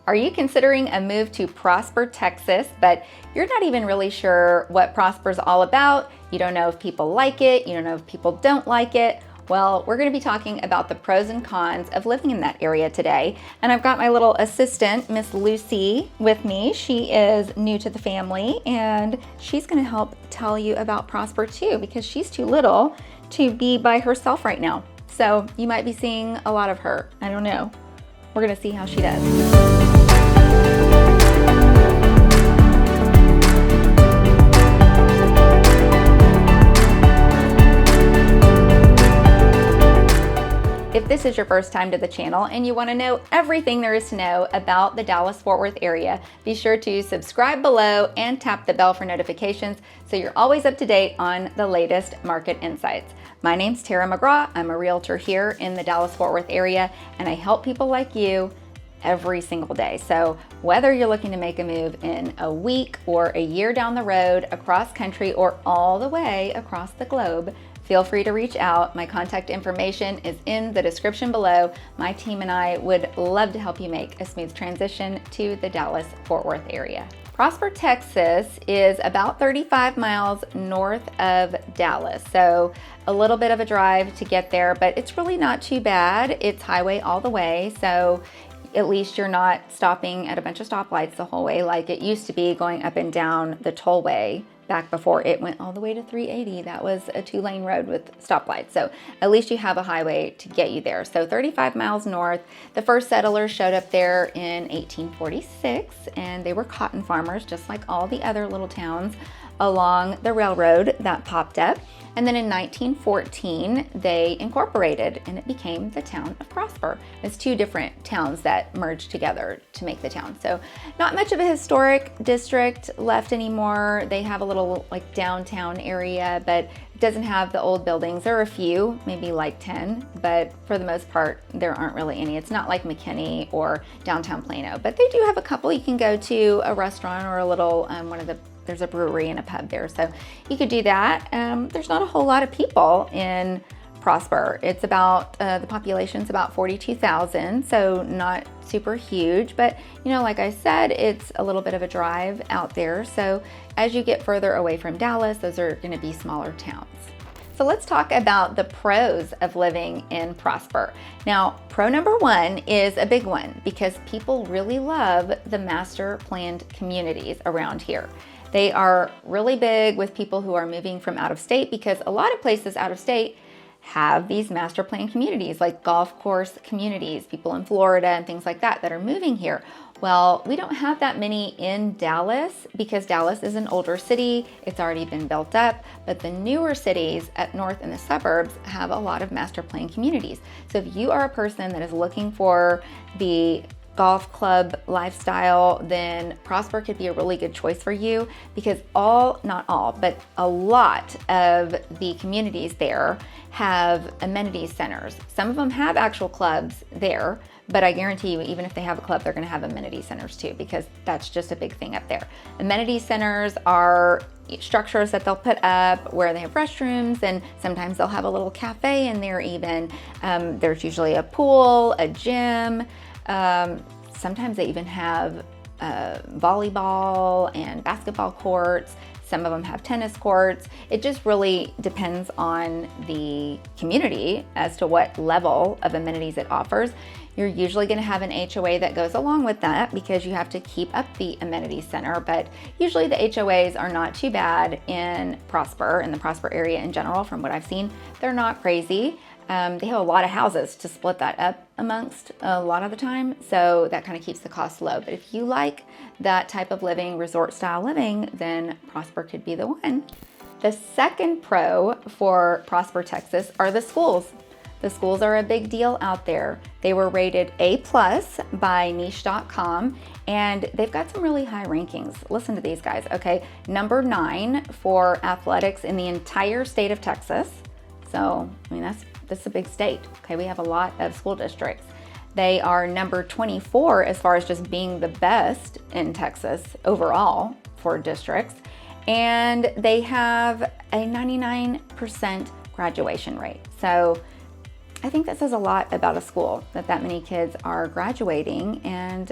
Are you considering a move to Prosper, Texas, but you're not even really sure what Prosper's all about? You don't know if people like it, you don't know if people don't like it. Well, we're going to be talking about the pros and cons of living in that area today. And I've got my little assistant, Miss Lucy, with me. She is new to the family and she's going to help tell you about Prosper too, because she's too little to be by herself right now. So you might be seeing a lot of her. I don't know. We're going to see how she does. If this is your first time to the channel and you want to know everything there is to know about the Dallas-Fort Worth area, be sure to subscribe below and tap the bell for notifications so you're always up to date on the latest market insights. My name's Tara McGraw. I'm a realtor here in the Dallas-Fort Worth area, and I help people like you every single day. So whether you're looking to make a move in a week or a year down the road, across country, or all the way across the globe, feel free to reach out. My contact information is in the description below. My team and I would love to help you make a smooth transition to the Dallas-Fort Worth area. Prosper, Texas is about 35 miles north of Dallas. So a little bit of a drive to get there, but it's really not too bad. It's highway all the way. So at least you're not stopping at a bunch of stoplights the whole way like it used to be going up and down the tollway back before it went all the way to 380. That was a 2-lane road with stoplights. So at least you have a highway to get you there. So 35 miles north. The first settlers showed up there in 1846 and they were cotton farmers, just like all the other little towns along the railroad that popped up. And then in 1914, they incorporated and it became the town of Prosper. It's two different towns that merged together to make the town. So not much of a historic district left anymore. They have a little like downtown area, but it doesn't have the old buildings. There are a few, maybe like 10, but for the most part, there aren't really any. It's not like McKinney or downtown Plano, but they do have a couple. You can go to a restaurant or a little, there's a brewery and a pub there. So you could do that. There's not a whole lot of people in Prosper. It's about, the population's about 42,000, so not super huge, but you know, like I said, it's a little bit of a drive out there. So as you get further away from Dallas, those are gonna be smaller towns. So let's talk about the pros of living in Prosper. Now, pro number one is a big one because people really love the master planned communities around here. They are really big with people who are moving from out of state because a lot of places out of state have these master plan communities like golf course communities, people in Florida and things like that are moving here. Well, we don't have that many in Dallas because Dallas is an older city. It's already been built up, but the newer cities up north in the suburbs have a lot of master plan communities. So if you are a person that is looking for the golf club lifestyle, then Prosper could be a really good choice for you because not all, but a lot of the communities there have amenity centers. Some of them have actual clubs there, but I guarantee you, even if they have a club, they're gonna have amenity centers too, because that's just a big thing up there. Amenity centers are structures that they'll put up where they have restrooms, and sometimes they'll have a little cafe in there even. There's usually a pool, a gym, sometimes they even have volleyball and basketball courts. Some of them have tennis courts. It just really depends on the community as to what level of amenities it offers. You're usually going to have an HOA that goes along with that because you have to keep up the amenity center, but usually the HOAs are not too bad in Prosper, in the Prosper area in general. From what I've seen, they're not crazy. They have a lot of houses to split that up amongst a lot of the time, so that kind of keeps the cost low. But if you like that type of living, resort style living, then Prosper could be the one. The second pro for Prosper, Texas are the schools. The schools are a big deal out there. They were rated A+ by niche.com, and they've got some really high rankings. Listen to these guys, okay? Number 9 for athletics in the entire state of Texas. So, I mean, that's a big state, okay? We have a lot of school districts. They are number 24 as far as just being the best in Texas overall for districts. And they have a 99% graduation rate. So I think that says a lot about a school that many kids are graduating and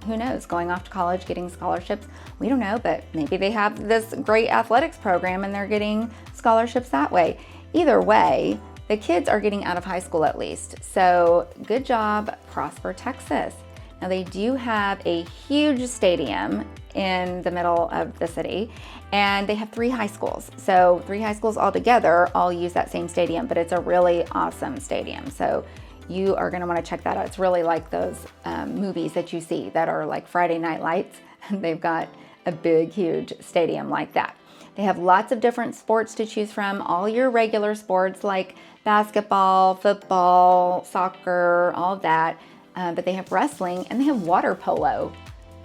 who knows, going off to college, getting scholarships. We don't know, but maybe they have this great athletics program and they're getting scholarships that way. Either way, the kids are getting out of high school at least. So good job, Prosper, Texas. Now they do have a huge stadium in the middle of the city, and they have 3 high schools. So 3 high schools all together all use that same stadium, but it's a really awesome stadium. So you are gonna wanna check that out. It's really like those movies that you see that are like Friday Night Lights. They've got a big, huge stadium like that. They have lots of different sports to choose from, all your regular sports like basketball, football, soccer, all of that. But they have wrestling and they have water polo.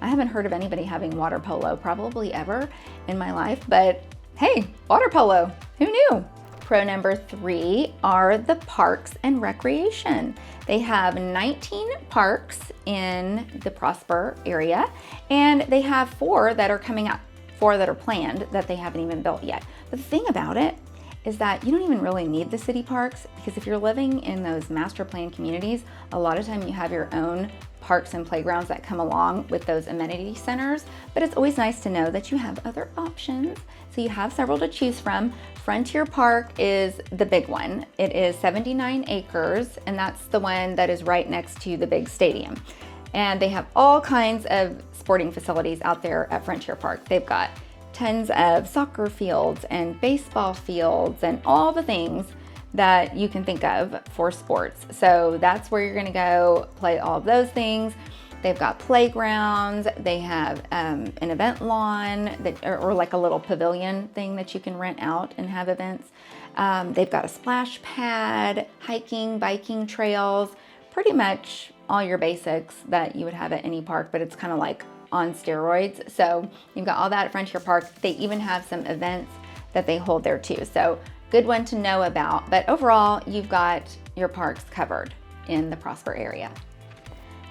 I haven't heard of anybody having water polo probably ever in my life, but hey, water polo, who knew? Pro number 3 are the parks and recreation. They have 19 parks in the Prosper area, and they have 4 that are coming up, 4 that are planned that they haven't even built yet. But the thing about it is that you don't even really need the city parks, because if you're living in those master plan communities, a lot of time you have your own parks and playgrounds that come along with those amenity centers, but it's always nice to know that you have other options. So you have several to choose from. Frontier Park is the big one. It is 79 acres, and that's the one that is right next to the big stadium. And they have all kinds of sporting facilities out there at Frontier Park. They've got tons of soccer fields and baseball fields and all the things that you can think of for sports. So that's where you're gonna go play all of those things. They've got playgrounds, they have an event lawn that, or like a little pavilion thing that you can rent out and have events. They've got a splash pad, hiking, biking trails, pretty much all your basics that you would have at any park, but it's kind of like on steroids. So you've got all that at Frontier Park. They even have some events that they hold there too. So good one to know about. But overall, you've got your parks covered in the Prosper area.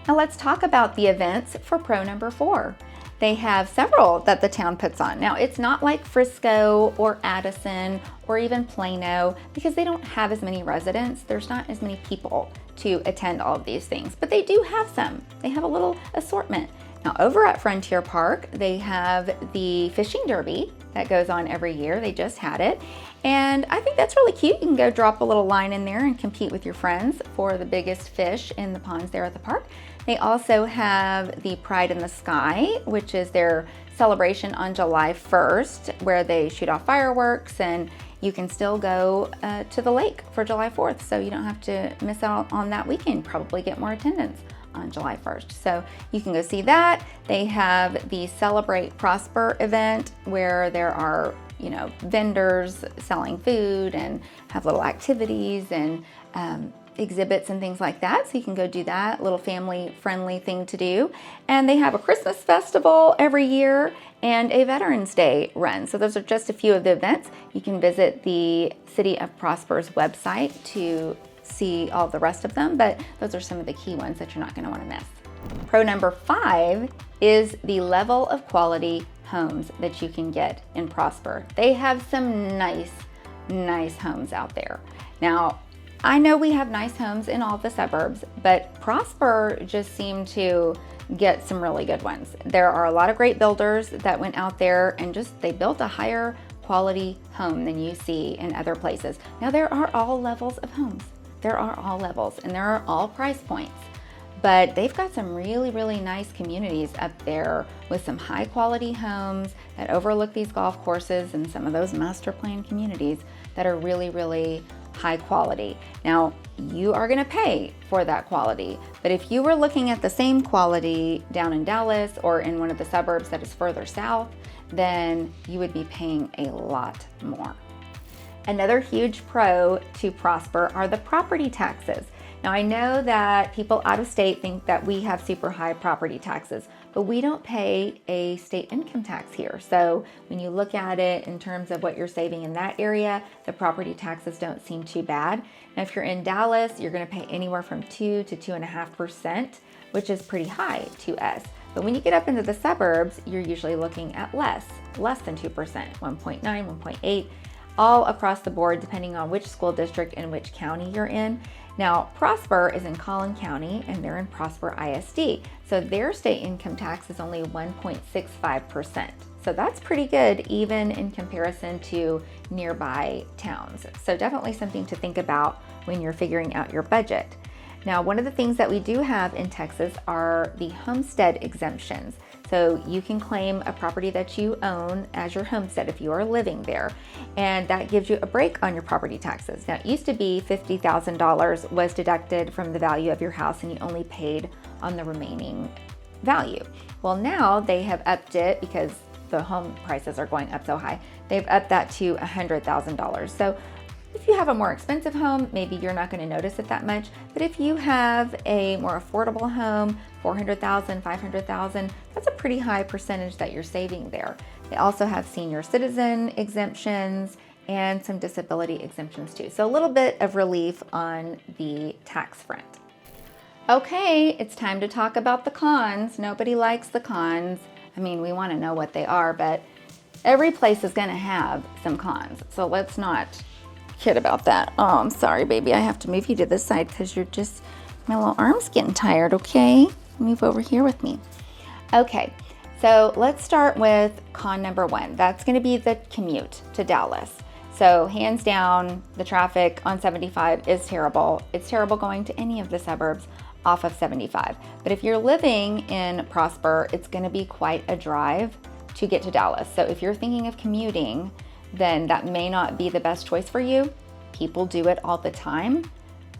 Now let's talk about the events for pro number 4. They have several that the town puts on. Now it's not like Frisco or Addison or even Plano, because they don't have as many residents. There's not as many people to attend all of these things, but they do have some. They have a little assortment. Now over at Frontier Park, they have the fishing derby that goes on every year. They just had it. And I think that's really cute. You can go drop a little line in there and compete with your friends for the biggest fish in the ponds there at the park. They also have the Pride in the Sky, which is their celebration on July 1st, where they shoot off fireworks, and you can still go to the lake for July 4th. So you don't have to miss out on that weekend, probably get more attendance on July 1st. So you can go see that. They have the Celebrate Prosper event where there are, vendors selling food and have little activities and exhibits and things like that. So you can go do that, little family friendly thing to do. And they have a Christmas festival every year and a Veterans Day run. So those are just a few of the events. You can visit the City of Prosper's website to see all the rest of them, but those are some of the key ones that you're not going to want to miss. Pro number 5 is the level of quality homes that you can get in Prosper. They have some nice homes out there. Now, I know we have nice homes in all the suburbs, but Prosper just seemed to get some really good ones. There are a lot of great builders that went out there and they built a higher quality home than you see in other places. Now, there are all levels of homes. There are all levels and there are all price points, but they've got some really nice communities up there with some high quality homes that overlook these golf courses and some of those master plan communities that are really high quality. Now, you are gonna pay for that quality, but if you were looking at the same quality down in Dallas or in one of the suburbs that is further south, then you would be paying a lot more. Another huge pro to Prosper are the property taxes. Now, I know that people out of state think that we have super high property taxes, but we don't pay a state income tax here. So when you look at it in terms of what you're saving in that area, the property taxes don't seem too bad. Now, if you're in Dallas, you're gonna pay anywhere from 2 to 2.5%, which is pretty high to us. But when you get up into the suburbs, you're usually looking at less than 2%, 1.9, 1.8, all across the board, depending on which school district and which county you're in. Now, Prosper is in Collin County and they're in Prosper ISD. So their state income tax is only 1.65%. So that's pretty good even in comparison to nearby towns. So definitely something to think about when you're figuring out your budget. Now, one of the things that we do have in Texas are the homestead exemptions. So you can claim a property that you own as your homestead if you are living there, and that gives you a break on your property taxes. Now, it used to be $50,000 was deducted from the value of your house and you only paid on the remaining value. Well, now they have upped it because the home prices are going up so high. They've upped that to $100,000. So if you have a more expensive home, maybe you're not going to notice it that much. But if you have a more affordable home, $400,000, $500,000, that's a pretty high percentage that you're saving there. They also have senior citizen exemptions and some disability exemptions too. So a little bit of relief on the tax front. Okay, it's time to talk about the cons. Nobody likes the cons. I mean, we want to know what they are, but every place is going to have some cons. So let's not kid about that. Oh, I'm sorry, baby. I have to move you to this side because my little arm's getting tired, okay? Move over here with me. Okay, so let's start with con number one. That's going to be the commute to Dallas. So hands down, the traffic on 75 is terrible. It's terrible going to any of the suburbs off of 75. But if you're living in Prosper, it's going to be quite a drive to get to Dallas. So if you're thinking of commuting, then that may not be the best choice for you. People do it all the time,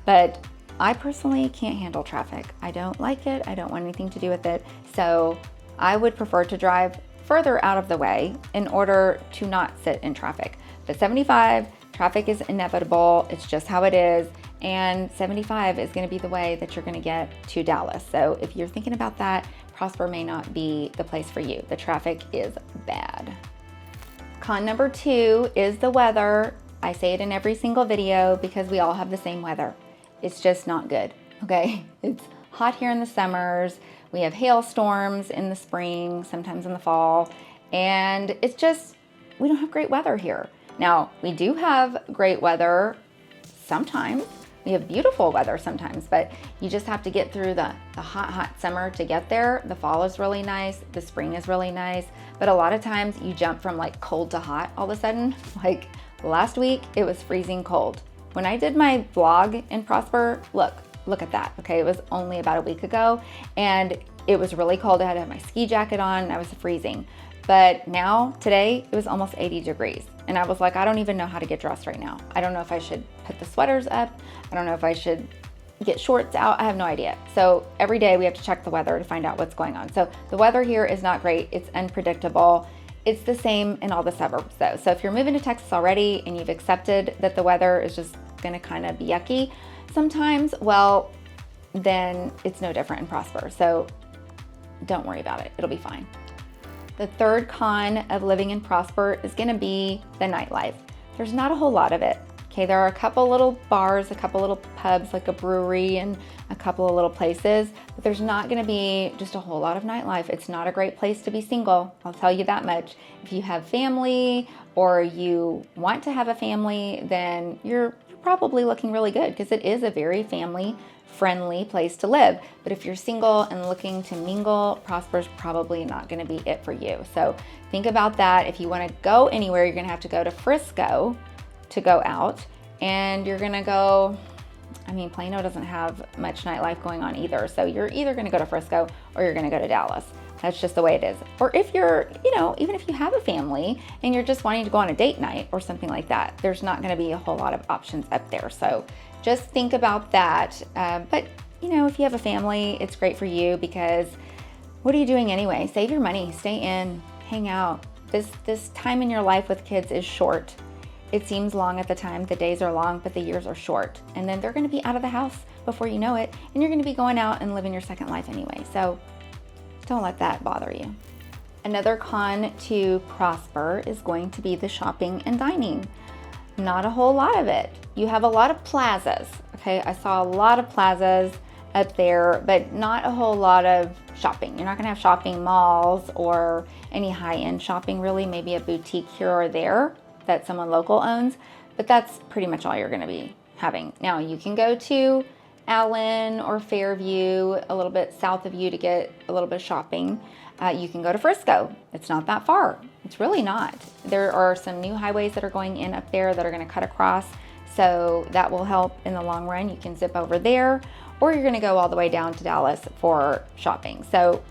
but I personally can't handle traffic. I don't like it. I don't want anything to do with it. So I would prefer to drive further out of the way in order to not sit in traffic. But 75, traffic is inevitable. It's just how it is. And 75 is going to be the way that you're going to get to Dallas. So if you're thinking about that, Prosper may not be the place for you. The traffic is bad. Con number two is the weather. I say it in every single video because we all have the same weather. It's just not good, okay? It's hot here in the summers. We have hailstorms in the spring, sometimes in the fall, and it's just, we don't have great weather here. Now, we do have great weather sometimes. We have beautiful weather sometimes, but you just have to get through the hot summer to get there. The fall is really nice. The spring is really nice. But a lot of times you jump from like cold to hot all of a sudden. Like last week, it was freezing cold. When I did my vlog in Prosper, look at that. Okay, it was only about a week ago and it was really cold. I had to have my ski jacket on and I was freezing. But now, today, it was almost 80 degrees. And I was like, I don't even know how to get dressed right now. I don't know if I should put the sweaters up. I don't know if I should get shorts out. I have no idea. So every day we have to check the weather to find out what's going on. So the weather here is not great. It's unpredictable. It's the same in all the suburbs though. So if you're moving to Texas already and you've accepted that the weather is just gonna kind of be yucky sometimes, well, then it's no different in Prosper. So don't worry about it. It'll be fine. The third con of living in Prosper is gonna be the nightlife. There's not a whole lot of it. Okay, there are a couple little bars, a couple little pubs, like a brewery and a couple of little places, but there's not gonna be just a whole lot of nightlife. It's not a great place to be single, I'll tell you that much. If you have family or you want to have a family, then you're probably looking really good because it is a very family-friendly place to live. But if you're single and looking to mingle, Prosper's probably not gonna be it for you. So think about that. If you wanna go anywhere, you're gonna have to go to Frisco to go out, and you're gonna go, I mean, Plano doesn't have much nightlife going on either. So you're either gonna go to Frisco or you're gonna go to Dallas. That's just the way it is. Or if you're, even if you have a family and you're just wanting to go on a date night or something like that, there's not gonna be a whole lot of options up there. So just think about that. But if you have a family, it's great for you because what are you doing anyway? Save your money, stay in, hang out. This time in your life with kids is short. It seems long at the time, the days are long, but the years are short. And then they're gonna be out of the house before you know it, and you're gonna be going out and living your second life anyway. So don't let that bother you. Another con to Prosper is going to be the shopping and dining. Not a whole lot of it. You have a lot of plazas, okay? I saw a lot of plazas up there, but not a whole lot of shopping. You're not gonna have shopping malls or any high-end shopping really, maybe a boutique here or there that someone local owns, but that's pretty much all you're gonna be having. Now you can go to Allen or Fairview, a little bit south of you, to get a little bit of shopping. You can go to Frisco. It's not that far. It's really not. There are some new highways that are going in up there that are going to cut across, so that will help in the long run. You can zip over there, or you're going to go all the way down to Dallas for shopping. So,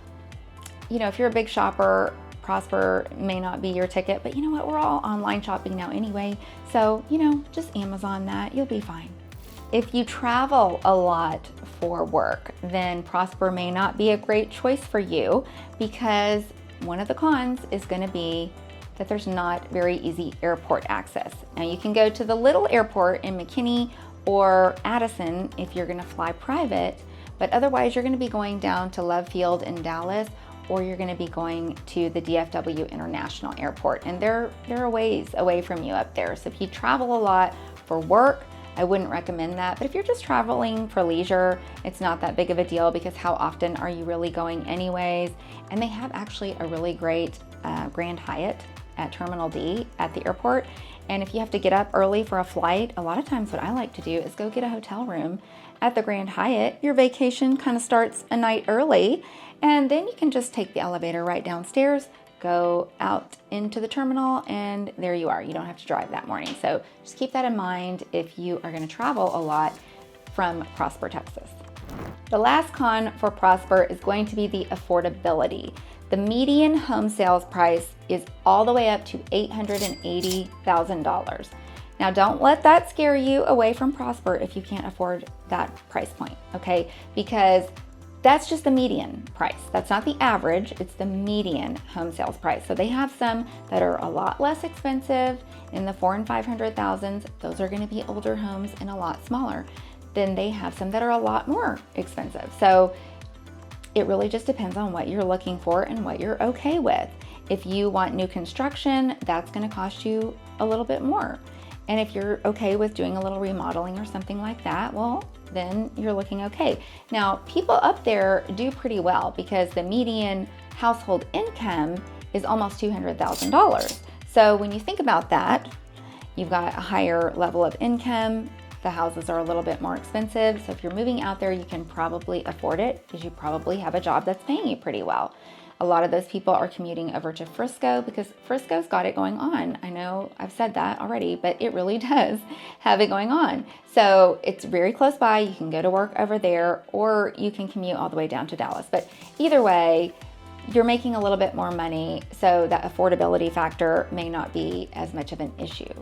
you know, if you're a big shopper, Prosper may not be your ticket, but you know what? We're all online shopping now anyway. So, you know, just Amazon that. You'll be fine. If you travel a lot for work, then Prosper may not be a great choice for you, because one of the cons is going to be that there's not very easy airport access. Now you can go to the little airport in McKinney or Addison if you're going to fly private, but otherwise you're going to be going down to Love Field in Dallas, or you're going to be going to the DFW International Airport, and they're a ways away from you up there. So if you travel a lot for work, I wouldn't recommend that. But if you're just traveling for leisure, it's not that big of a deal, because how often are you really going anyways? And they have actually a really great Grand Hyatt at Terminal D at the airport. And if you have to get up early for a flight, a lot of times what I like to do is go get a hotel room at the Grand Hyatt. Your vacation kind of starts a night early, and then you can just take the elevator right downstairs, go out into the terminal, and there you are. You don't have to drive that morning. So just keep that in mind if you are going to travel a lot from Prosper, Texas. The last con for Prosper is going to be the affordability. The median home sales price is all the way up to $880,000. Now don't let that scare you away from Prosper if you can't afford that price point, okay? Because that's just the median price. That's not the average, it's the median home sales price. So they have some that are a lot less expensive in the $400,000 and $500,000. Those are going to be older homes and a lot smaller. Then they have some that are a lot more expensive. So it really just depends on what you're looking for and what you're okay with. If you want new construction, that's going to cost you a little bit more. And if you're okay with doing a little remodeling or something like that, well, then you're looking okay. Now, people up there do pretty well, because the median household income is almost $200,000. So when you think about that, you've got a higher level of income. The houses are a little bit more expensive. So if you're moving out there, you can probably afford it, because you probably have a job that's paying you pretty well. A lot of those people are commuting over to Frisco, because Frisco's got it going on. I know I've said that already, but it really does have it going on. So it's very close by. You can go to work over there, or you can commute all the way down to Dallas. But either way, you're making a little bit more money, so that affordability factor may not be as much of an issue.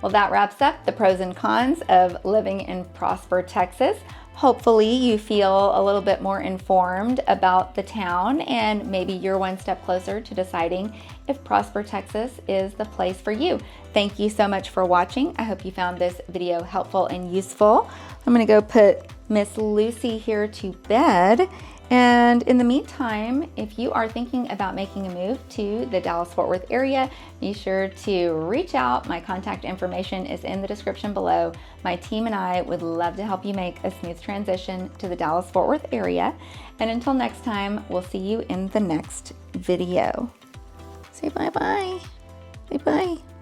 Well, that wraps up the pros and cons of living in Prosper, Texas. Hopefully you feel a little bit more informed about the town, and maybe you're one step closer to deciding if Prosper, Texas is the place for you. Thank you so much for watching. I hope you found this video helpful and useful. I'm gonna go put Miss Lucy here to bed. And in the meantime, if you are thinking about making a move to the Dallas-Fort Worth area, be sure to reach out. My contact information is in the description below. My team and I would love to help you make a smooth transition to the Dallas-Fort Worth area. And until next time, we'll see you in the next video. Say bye-bye. Bye-bye.